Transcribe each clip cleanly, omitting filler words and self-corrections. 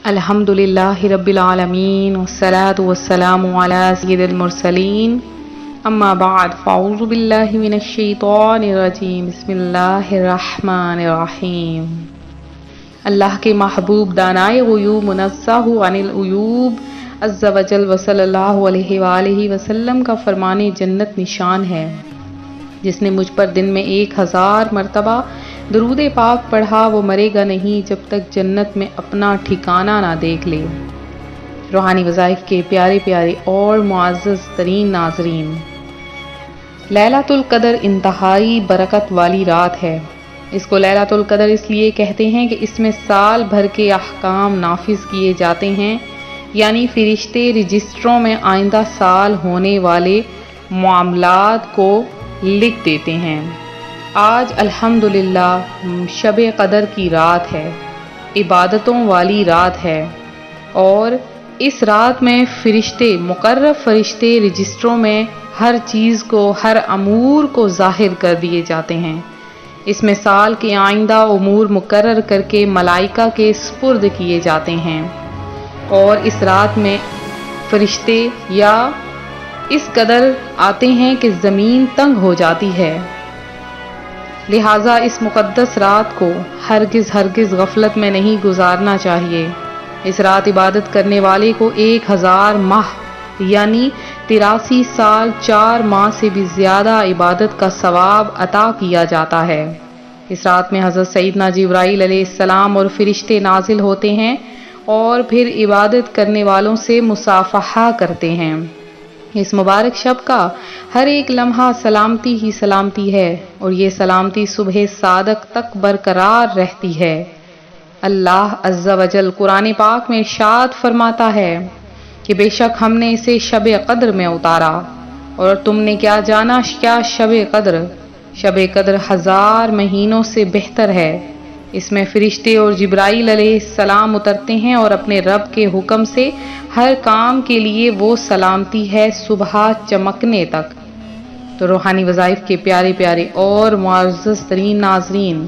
الحمدللہ رب العالمین والصلاة والسلام علی سید المرسلین اما بعد فاعوذ باللہ من الشیطان الرجیم بسم اللہ الرحمن الرحیم۔ اللہ کے محبوب دانائے غیوب منزہ عن العیوب عز وجل وصلی اللہ علیہ وآلہ وسلم کا فرمان جنت نشان ہے، جس نے مجھ پر دن میں 1000 مرتبہ درود پاک پڑھا وہ مرے گا نہیں جب تک جنت میں اپنا ٹھکانہ نہ دیکھ لے۔ روحانی وظائف کے پیارے پیارے اور معزز ترین ناظرین، لیلۃ القدر انتہائی برکت والی رات ہے۔ اس کو لیلۃ القدر اس لیے کہتے ہیں کہ اس میں سال بھر کے احکام نافذ کیے جاتے ہیں، یعنی فرشتے رجسٹروں میں آئندہ سال ہونے والے معاملات کو لکھ دیتے ہیں۔ آج الحمدللہ شب قدر کی رات ہے، عبادتوں والی رات ہے، اور اس رات میں فرشتے مقرب فرشتے رجسٹروں میں ہر چیز کو، ہر امور کو ظاہر کر دیے جاتے ہیں۔ اس میں سال کے آئندہ امور مقرر کر کے ملائکہ کے سپرد کیے جاتے ہیں، اور اس رات میں فرشتے یا اس قدر آتے ہیں کہ زمین تنگ ہو جاتی ہے۔ لہٰذا اس مقدس رات کو ہرگز غفلت میں نہیں گزارنا چاہیے۔ اس رات عبادت کرنے والے کو 1000 ماہ یعنی 83 سال 4 ماہ سے بھی زیادہ عبادت کا ثواب عطا کیا جاتا ہے۔ اس رات میں حضرت سیدنا جبرائیل علیہ السلام اور فرشتے نازل ہوتے ہیں اور پھر عبادت کرنے والوں سے مصافحہ کرتے ہیں۔ اس مبارک شب کا ہر ایک لمحہ سلامتی ہی سلامتی ہے، اور یہ سلامتی صبح صادق تک برقرار رہتی ہے۔ اللہ عز وجل قرآن پاک میں ارشاد فرماتا ہے کہ بے شک ہم نے اسے شب قدر میں اتارا، اور تم نے کیا جانا کیا شب قدر؟ شب قدر 1000 مہینوں سے بہتر ہے۔ اس میں فرشتے اور جبرائیل علیہ السلام اترتے ہیں، اور اپنے رب کے حکم سے ہر کام کے لیے وہ سلامتی ہے صبح چمکنے تک۔ تو روحانی وظائف کے پیارے پیارے اور معزز ترین ناظرین،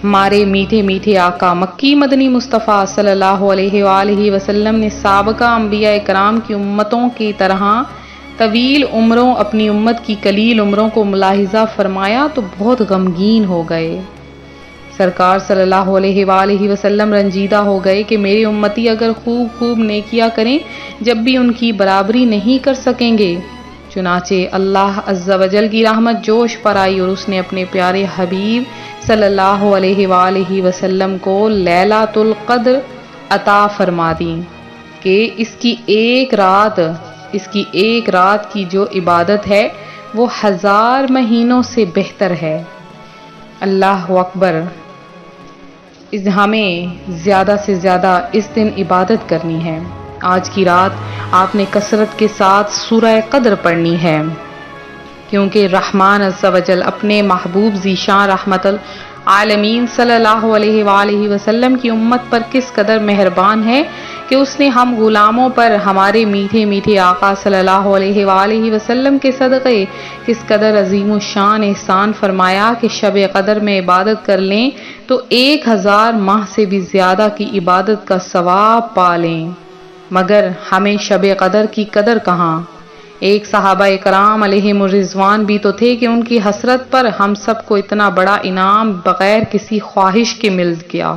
ہمارے میٹھے میٹھے آقا مکی مدنی مصطفیٰ صلی اللہ علیہ وآلہ وسلم نے سابقہ انبیاء کرام کی امتوں کی طرح طویل عمروں اپنی امت کی قلیل عمروں کو ملاحظہ فرمایا تو بہت غمگین ہو گئے۔ سرکار صلی اللہ علیہ وآلہ وسلم رنجیدہ ہو گئے کہ میرے امتی اگر خوب نیکیاں کریں جب بھی ان کی برابری نہیں کر سکیں گے۔ چنانچہ اللہ عز و جل کی رحمت جوش پر آئی، اور اس نے اپنے پیارے حبیب صلی اللہ علیہ وآلہ وسلم کو لیلۃ القدر عطا فرما دی کہ اس کی ایک رات کی جو عبادت ہے وہ 1000 مہینوں سے بہتر ہے۔ اللہ اکبر۔ ہمیں زیادہ سے زیادہ اس دن عبادت کرنی ہے۔ آج کی رات آپ نے کثرت کے ساتھ سورہ قدر پڑھنی ہے، کیونکہ رحمان عز و جل اپنے محبوب ذیشان رحمت العالمین صلی اللہ علیہ وآلہ وسلم کی امت پر کس قدر مہربان ہے کہ اس نے ہم غلاموں پر ہمارے میٹھے میٹھے آقا صلی اللہ علیہ وآلہ وسلم کے صدقے کس قدر عظیم الشان احسان فرمایا کہ شب قدر میں عبادت کر لیں تو 1000 ماہ سے بھی زیادہ کی عبادت کا ثواب پا لیں۔ مگر ہمیں شب قدر کی قدر کہاں؟ ایک صحابہ کرام علیہم الرضوان بھی تو تھے کہ ان کی حسرت پر ہم سب کو اتنا بڑا انعام بغیر کسی خواہش کے مل گیا،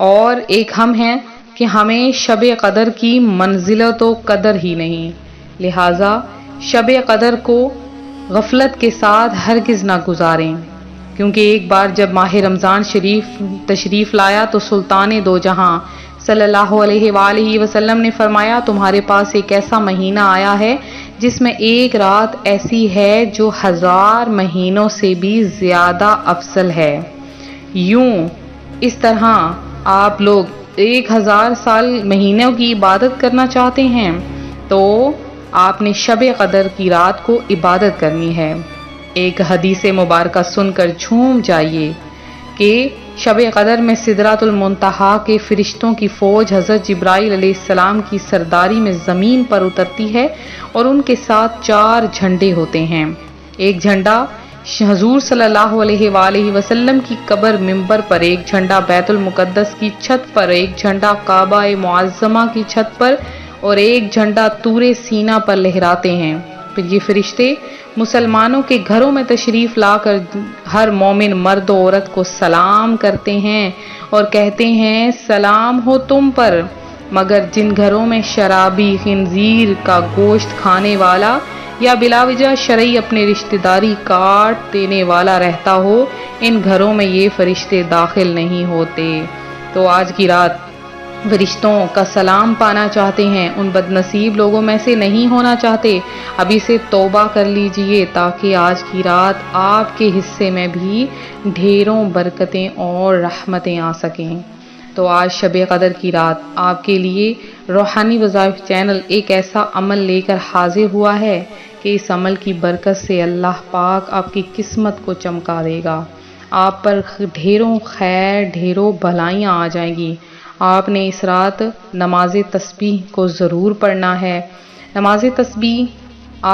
اور ایک ہم ہیں کہ ہمیں شب قدر کی منزلت و قدر ہی نہیں۔ لہٰذا شب قدر کو غفلت کے ساتھ ہرگز نہ گزاریں، کیونکہ ایک بار جب ماہ رمضان شریف تشریف لایا تو سلطان دو جہاں صلی اللہ علیہ وآلہ وسلم نے فرمایا تمہارے پاس ایک ایسا مہینہ آیا ہے جس میں ایک رات ایسی ہے جو 1000 مہینوں سے بھی زیادہ افضل ہے۔ یوں اس طرح آپ لوگ 1000 سال مہینوں کی عبادت کرنا چاہتے ہیں تو آپ نے شب قدر کی رات کو عبادت کرنی ہے۔ ایک حدیث مبارکہ سن کر جھوم جائیے کہ شب قدر میں سدرۃ المنتہا کے فرشتوں کی فوج حضرت جبرائیل علیہ السلام کی سرداری میں زمین پر اترتی ہے، اور ان کے ساتھ 4 جھنڈے ہوتے ہیں۔ ایک جھنڈا حضور صلی اللہ علیہ وآلہ وسلم کی قبر منبر پر ایک جھنڈا، بیت المقدس کی چھت پر ایک جھنڈا، کعبہ معظمہ کی چھت پر اور ایک جھنڈا طور سینا پر لہراتے ہیں۔ پھر یہ فرشتے مسلمانوں کے گھروں میں تشریف لا کر ہر مومن مرد و عورت کو سلام کرتے ہیں اور کہتے ہیں سلام ہو تم پر، مگر جن گھروں میں شرابی، خنزیر کا گوشت کھانے والا یا بلا وجہ شرعی اپنے رشتہ داری کاٹ دینے والا رہتا ہو، ان گھروں میں یہ فرشتے داخل نہیں ہوتے۔ تو آج کی رات فرشتوں کا سلام پانا چاہتے ہیں، ان بد نصیب لوگوں میں سے نہیں ہونا چاہتے، ابھی سے توبہ کر لیجئے تاکہ آج کی رات آپ کے حصے میں بھی ڈھیروں برکتیں اور رحمتیں آ سکیں۔ تو آج شب قدر کی رات آپ کے لیے روحانی وظائف چینل ایک ایسا عمل لے کر حاضر ہوا ہے کہ اس عمل کی برکت سے اللہ پاک آپ کی قسمت کو چمکا دے گا، آپ پر ڈھیروں خیر، ڈھیروں بھلائیاں آ جائیں گی۔ آپ نے اس رات نماز تسبیح کو ضرور پڑھنا ہے۔ نماز تسبیح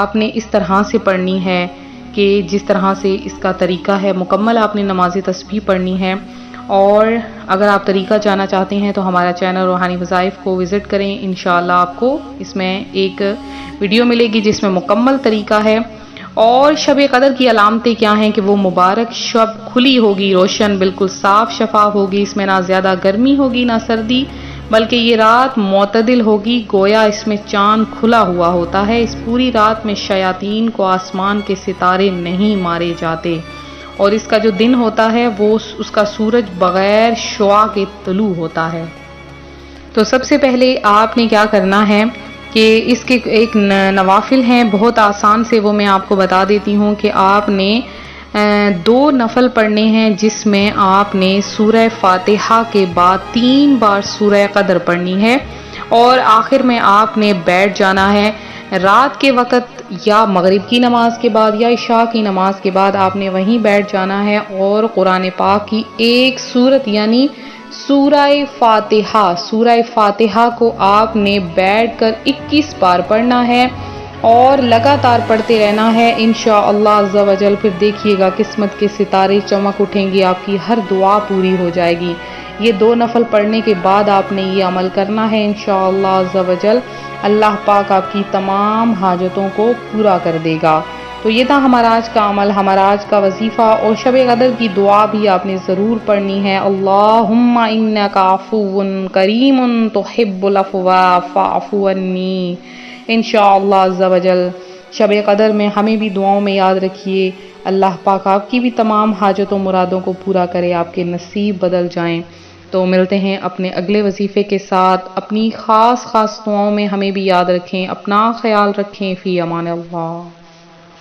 آپ نے اس طرح سے پڑھنی ہے کہ جس طرح سے اس کا طریقہ ہے، مکمل آپ نے نماز تسبیح پڑھنی ہے۔ اور اگر آپ طریقہ جاننا چاہتے ہیں تو ہمارا چینل روحانی وظائف کو وزٹ کریں، انشاءاللہ آپ کو اس میں ایک ویڈیو ملے گی جس میں مکمل طریقہ ہے۔ اور شب قدر کی علامتیں کیا ہیں کہ وہ مبارک شب کھلی ہوگی، روشن، بالکل صاف شفاف ہوگی، اس میں نہ زیادہ گرمی ہوگی نہ سردی، بلکہ یہ رات معتدل ہوگی، گویا اس میں چاند کھلا ہوا ہوتا ہے۔ اس پوری رات میں شیاطین کو آسمان کے ستارے نہیں مارے جاتے، اور اس کا جو دن ہوتا ہے وہ اس کا سورج بغیر شعاع کے طلوع ہوتا ہے۔ تو سب سے پہلے آپ نے کیا کرنا ہے کہ اس کے ایک نوافل ہیں بہت آسان سے، وہ میں آپ کو بتا دیتی ہوں کہ آپ نے 2 نفل پڑھنے ہیں، جس میں آپ نے سورہ فاتحہ کے بعد 3 بار سورہ قدر پڑھنی ہے، اور آخر میں آپ نے بیٹھ جانا ہے۔ رات کے وقت یا مغرب کی نماز کے بعد یا عشاء کی نماز کے بعد آپ نے وہیں بیٹھ جانا ہے، اور قرآن پاک کی ایک سورت یعنی سورہ فاتحہ کو آپ نے بیٹھ کر 21 بار پڑھنا ہے اور لگاتار پڑھتے رہنا ہے انشاءاللہ عز و جل۔ پھر دیکھیے گا قسمت کے ستارے چمک اٹھیں گے، آپ کی ہر دعا پوری ہو جائے گی۔ یہ 2 نفل پڑھنے کے بعد آپ نے یہ عمل کرنا ہے انشاءاللہ عز و جل، اللہ پاک آپ کی تمام حاجتوں کو پورا کر دے گا۔ تو یہ تھا ہمارا آج کا عمل، ہمارا آج کا وظیفہ، اور شب قدر کی دعا بھی آپ نے ضرور پڑھنی ہے۔ اللہم انک عفو کریم تحب العفو فاعف عنی، انشاءاللہ عز و جل۔ شب قدر میں ہمیں بھی دعاؤں میں یاد رکھیے، اللہ پاک آپ کی بھی تمام حاجتوں مرادوں کو پورا کرے، آپ کے نصیب بدل جائیں۔ تو ملتے ہیں اپنے اگلے وظیفے کے ساتھ، اپنی خاص دعاؤں میں ہمیں بھی یاد رکھیں، اپنا خیال رکھیں، فی امان اللہ۔